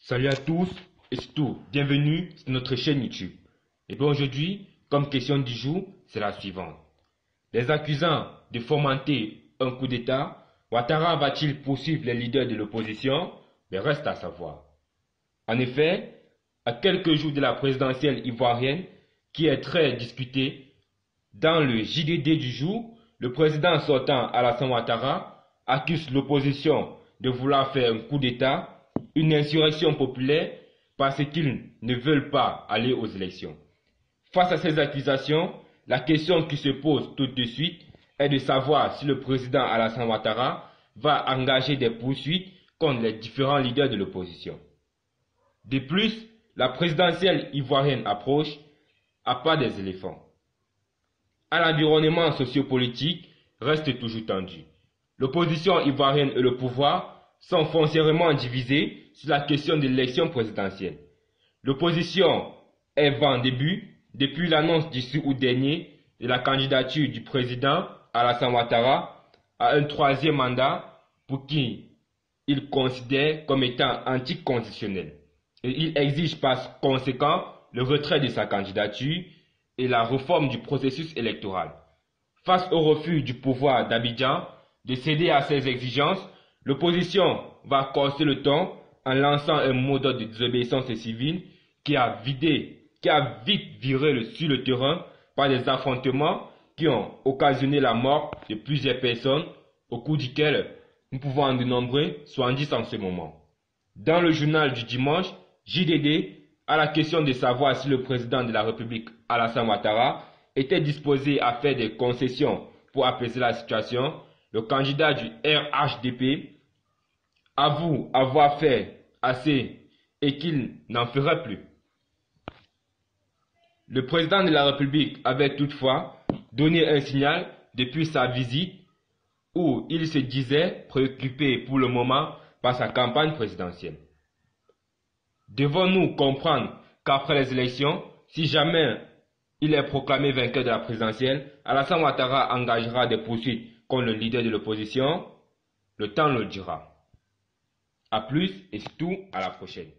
Salut à tous et surtout, bienvenue sur notre chaîne YouTube. Et bien aujourd'hui, comme question du jour, c'est la suivante. Les accusant de fomenter un coup d'État, Ouattara va-t-il poursuivre les leaders de l'opposition? Mais reste à savoir. En effet, à quelques jours de la présidentielle ivoirienne, qui est très discutée, dans le JDD du jour, le président sortant Alassane Ouattara accuse l'opposition de vouloir faire un coup d'État, une insurrection populaire, parce qu'ils ne veulent pas aller aux élections. Face à ces accusations, la question qui se pose tout de suite est de savoir si le président Alassane Ouattara va engager des poursuites contre les différents leaders de l'opposition. De plus, la présidentielle ivoirienne approche à pas des éléphants. L'environnement sociopolitique reste toujours tendu. L'opposition ivoirienne et le pouvoir sont foncièrement divisés sur la question de l'élection présidentielle. L'opposition est vent début depuis l'annonce du 6 août dernier de la candidature du président Alassane Ouattara à un troisième mandat pour qui il considère comme étant anticonstitutionnel. Et il exige par conséquent le retrait de sa candidature et la réforme du processus électoral. Face au refus du pouvoir d'Abidjan de céder à ces exigences, l'opposition va corser le ton en lançant un mot d'ordre de désobéissance civile qui a vite viré sur le terrain par des affrontements qui ont occasionné la mort de plusieurs personnes, au cours duquel nous pouvons en dénombrer 70 en ce moment. Dans le journal du dimanche, JDD, à la question de savoir si le président de la République, Alassane Ouattara, était disposé à faire des concessions pour apaiser la situation, le candidat du RHDP avoue avoir fait assez et qu'il n'en ferait plus. Le président de la République avait toutefois donné un signal depuis sa visite où il se disait préoccupé pour le moment par sa campagne présidentielle. Devons-nous comprendre qu'après les élections, si jamais il est proclamé vainqueur de la présidentielle, Alassane Ouattara engagera des poursuites contre le leader de l'opposition? Le temps le dira. A plus et surtout à la prochaine.